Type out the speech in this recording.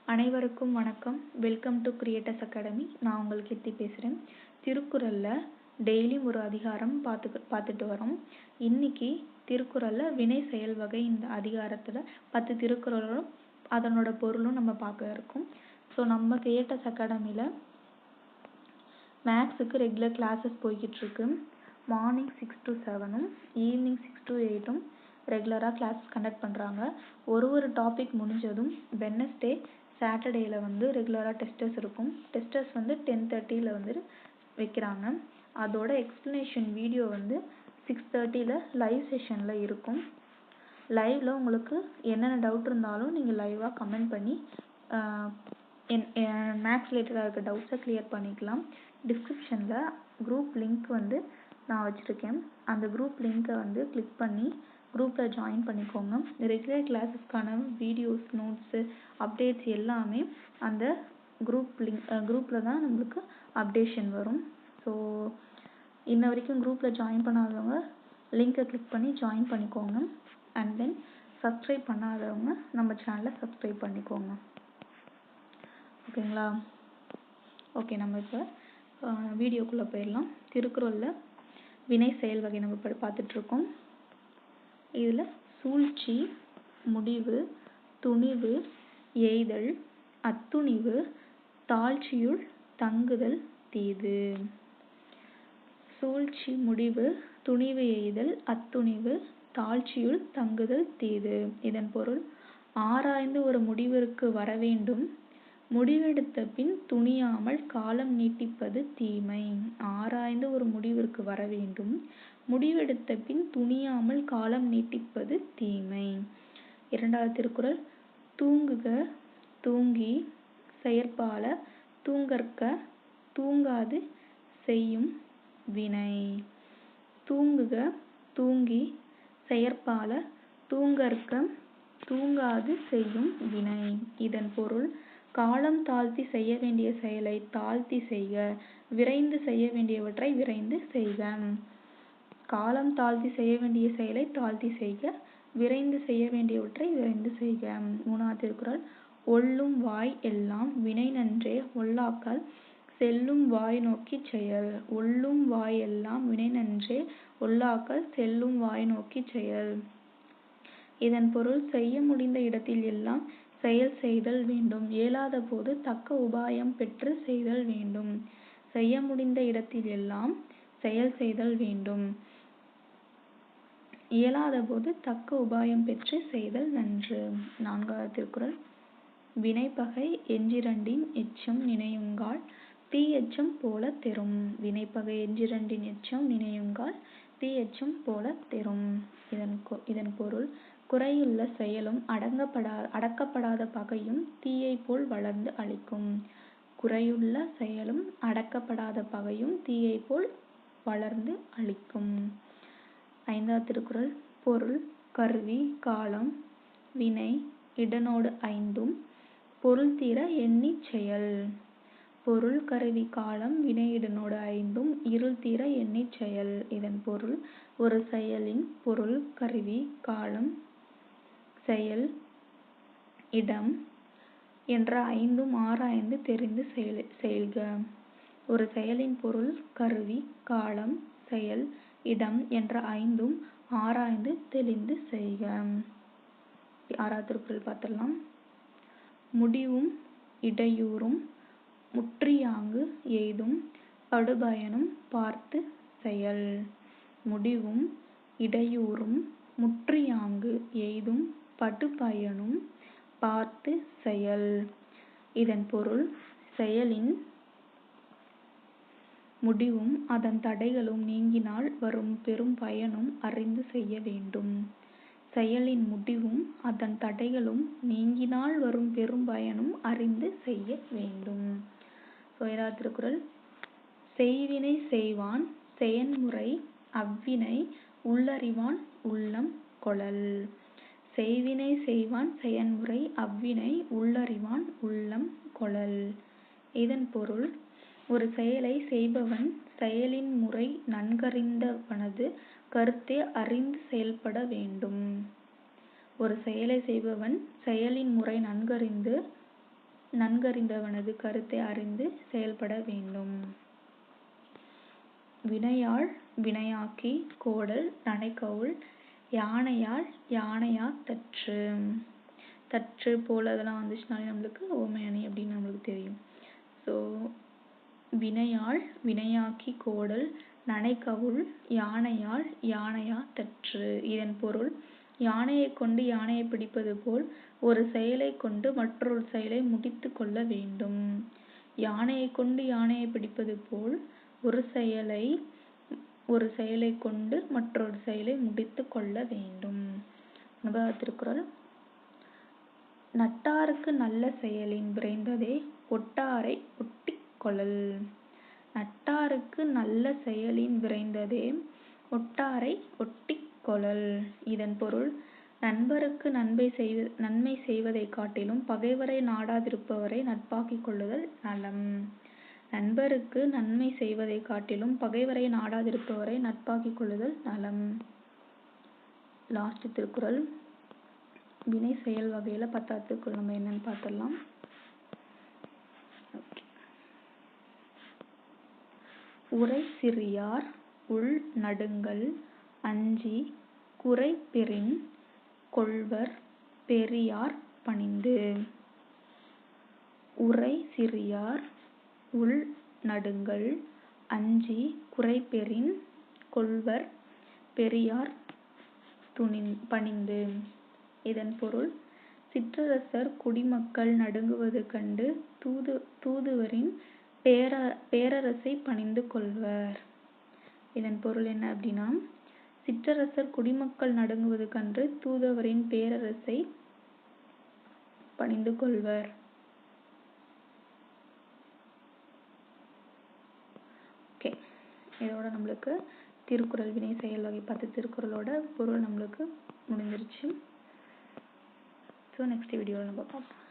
அனைவருக்கும் வணக்கம். Welcome to creators academy. நான் உங்கள் கீர்த்தி பேசுகிறேன். திருக்குறளில் டெய்லியும் ஒரு அதிகாரம் பார்த்துட்டு வரோம். இன்னைக்கு திருக்குறளில் வினை செயல் வகை இந்த அதிகாரத்தில் 10 திருக்குறளும் அதனோட பொருளும் நம்ம பார்க்க இருக்கோம். ஸோ நம்ம கிரியேட்டர்ஸ் அகாடமியில் மேக்ஸுக்கு ரெகுலர் கிளாஸஸ் போய்கிட்டு இருக்கு. மார்னிங் 6 to 7 ஈவினிங் 6 to 8 ரெகுலராக கிளாஸஸ் கண்டக்ட் பண்ணுறாங்க. ஒரு டாபிக் முடிஞ்சதும் வெட்னஸ்டே சாட்டர்டேயில் ரெகுலராக டெஸ்டர்ஸ் இருக்கும். டெஸ்டர்ஸ் 10:30 வைக்கிறாங்க. அதோட எக்ஸ்ப்ளனேஷன் வீடியோ 6:30 லைவ் செஷனில் இருக்கும். லைவில் உங்களுக்கு என்னென்ன டவுட் இருந்தாலும் நீங்கள் லைவாக கமெண்ட் பண்ணி மேக்ஸ் ரிலேட்டடாக இருக்க டவுட்ஸை கிளியர் பண்ணிக்கலாம். டிஸ்கிரிப்ஷனில் குரூப் லிங்க் நான் வச்சுருக்கேன். அந்த குரூப் லிங்க்கை கிளிக் பண்ணி குரூப்பில் ஜாயின் பண்ணிக்கோங்க. ரெகுலர் கிளாஸஸ்க்கான வீடியோஸ், நோட்ஸு, அப்டேட்ஸ் எல்லாமே அந்த குரூப்பில் தான் நம்மளுக்கு அப்டேஷன் வரும். ஸோ இன்ன வரைக்கும் குரூப்பில் ஜாயின் பண்ணாதவங்க லிங்க்கை கிளிக் பண்ணி ஜாயின் பண்ணிக்கோங்க. அண்ட் தென் சப்ஸ்கிரைப் பண்ணாதவங்க நம்ம சேனலை சப்ஸ்கிரைப் பண்ணிக்கோங்க. ஓகேங்களா? ஓகே, நம்ம இப்போ வீடியோக்குள்ளே போயிடலாம். திருக்குறளில் வினை செயல் வகை நம்ம இப்போ பார்த்துட்ருக்கோம். இதில் சூழ்ச்சி, முடிவு, துணிவு, எய்தல், அத்துணிவு, தாழ்ச்சியுள் தங்குதல் தீது. சூழ்ச்சி, முடிவு, துணிவு, எய்தல், அத்துணிவு, தாழ்ச்சியுள் தங்குதல் தீது. இதன் பொருள்: ஆராய்ந்து ஒரு முடிவிற்கு வரவேண்டும், முடிவெடுத்த பின் துணியாமல் காலம் நீட்டிப்பது தீமை. ஆராய்ந்து ஒரு முடிவிற்கு வரவேண்டும், முடிவெடுத்த பின் துணியாமல் காலம் நீட்டிப்பது தீமை. இரண்டாவது திருக்குறள்: தூங்குக தூங்கி செயற்பால தூங்கற்க தூங்காது செய்யும் வினை. தூங்குக தூங்கி செயற்பால தூங்கற்க தூங்காது செய்யும் வினை. இதன் பொருள்: காலம் தாழ்த்தி செய்ய வேண்டிய செயலை தாழ்த்தி செய்க, விரைந்து செய்ய வேண்டியவற்றை விரைந்து செய்க. காலம் தாழ்த்தி செய்ய வேண்டிய செயலை தாழ்த்தி செய்க, விரைந்து செய்ய வேண்டியவற்றை விரைந்து செய்க. மூணாவது திருக்குறள்: ஒல்லும் வாய் எல்லாம் வினை நன்றே ஒல்லாக்கால் செல்லும் வாய் நோக்கிச் செயல். ஒல்லும் வாய் எல்லாம் வினை நன்றே ஒல்லாக்கால் செல்லும் வாய் நோக்கிச் செயல். இதன் பொருள்: செய்ய முடிந்த இடத்தில் எல்லாம் செயல் செய்தல் வேண்டும், இயலாத போது தக்க உபாயம் பெற்று செய்தல் வேண்டும். செய்ய முடிந்த இடத்தில் எல்லாம் செயல் செய்தல் வேண்டும், இயலாத போது தக்க உபாயம் பெற்று செய்தல் நன்று. நான்காவது திருக்குறள்: வினைப்பகை எஞ்சிரண்டின் எச்சம் நினையுங்கால் தீயெச்சம் போலத் தெறும். வினைப்பகை எஞ்சிரண்டின் எச்சம் நினையுங்கால் தீயெச்சம் போலத் தெறும். இதன் பொருள்: குறையுள்ள செயலும் அடக்கப்படாத பகையும் தீயைப் போல் வளர்ந்து அழிக்கும். குறையுள்ள செயலும் அடக்கப்படாத பகையும் தீயைப் போல் வளர்ந்து அழிக்கும். ஐந்தாவது திருக்குறள்: பொருள், கருவி, காலம், வினை, இடனோடு ஐந்தும் பொருள் தீர எண்ணிச் செயல். பொருள், கருவி, காலம், வினை, இடனோடு ஐந்தும் இருள் தீர எண்ணிச் செயல். இதன் பொருள்: ஒரு செயலின் பொருள், கருவி, காலம், செயல், இடம் என்ற ஐந்தும் ஆராய்ந்து தெரிந்து செயல்க. ஒரு செயலின் பொருள், கருவி, காலம், செயல், இடம் என்ற ஐந்தும் ஆராய்ந்து தெளிந்து செய்க. ஆறாவது திருக்குறள் பார்த்துடலாம். முடிவும் இடையூறும் முற்றியாங்கு எய்தும் படுபயனும் பார்த்து செயல். முடிவும் இடையூறும் முற்றியாங்கு எய்தும் படுபயனும் பார்த்து செயல். இதன் பொருள்: செயலின் முடிவும் அதன் தடைகளும் நீங்கினால் வரும் பெரும் பயனும் அறிந்து செய்ய வேண்டும். செயலின் முடிவும் அதன் தடைகளும் நீங்கினால் வரும் பெரும் பயனும் அறிந்து செய்ய வேண்டும். ஏழாவது திருக்குறள்: செய்வினை செய்வான் செயன்முறை அவ்வினை உள்ளறிவான் உள்ளம் கொளல். செய்வினை செய்வான் செயன்முறை அவ்வினை உள்ளறிவான் உள்ளம் கொளல். இதன் பொருள்: ஒரு செயலை செய்பவன் செயலின் முறை நன்கறிந்தவனது கருத்தை அறிந்து செயல்பட வேண்டும். ஒரு செயலை செய்பவன் செயலின் முறை நன்கறிந்து நன்கறிந்தவனது கருத்தை அறிந்து செயல்பட வேண்டும். வினையாள் வினையாக்கி கோடல் நனைகவுள் யானையாள் யானையாத் தற்று. தற்று போல அதெல்லாம் வந்துச்சுனாலே நம்மளுக்கு ஓமை அணி அப்படின்னு நம்மளுக்கு தெரியும். ஸோ வினையாள் வினையாக்கி கோடல் நனைகவுள் யானையாள் யானையாத் தற்று. இதன் பொருள் யானையைக் கொண்டு யானையை பிடிப்பது போல் ஒரு செயலை கொண்டு மற்றொரு செயலை முடித்து கொள்ள வேண்டும். யானையை கொண்டு யானையை பிடிப்பது போல் ஒரு செயலை கொண்டு மற்றொரு செயலை முடித்து கொள்ள வேண்டும். திருக்குறள். நட்டாருக்கு நல்ல செயலின் விரைந்ததே ஒட்டாரை ஒட்டிக் கொளல். நட்டாருக்கு நல்ல செயலின் விரைந்ததே ஒட்டாரை ஒட்டிக் கொளல். இதன் பொருள் நண்பருக்கு நன்மை செய்வதைக் காட்டிலும் பகைவரை நாடாதிருப்பவரை நட்பாக்கிக் கொள்ளுதல் நலம். நண்பருக்கு நன்மை செய்வதைக் காட்டிலும் பகைவரை நாடாதிருப்பவரை நட்பாக்கிக் கொள்ளுதல் நலம். லாஸ்ட் திருக்குறள். வினை செயல் வகையில 10வது திருக்குறள் நம்ம என்னன்னு பார்த்துடலாம். உரை சிறியார் உள் நடுங்கல் அஞ்சி குறைபெறின் கொள்வர் பெரியார் பணிந்து. உரை சிறியார் உள் நடுங்கல் அஞ்சி குறைபெறின் கொள்வர் பெரியார் பணிந்து. இதன் பொருள் சிற்றரசர் குடிமக்கள் நடுங்குவது கண்டு தூதுவரின் பேரரசை பணிந்து கொள்வர். இதன் பொருள் என்ன அப்படின்னா, சிற்றரசர் குடிமக்கள் நடுங்குவது கண்டு தூதுவரின் பேரரசை பணிந்து கொள்வர். ஓகே, இதோட நம்மளுக்கு திருக்குறள் வினை செயல் வகை 10 திருக்குறளோட பொருள் நம்மளுக்கு முடிஞ்சிருச்சு. ஸோ நெக்ஸ்ட் வீடியோவில் நம்ம பார்ப்போம்.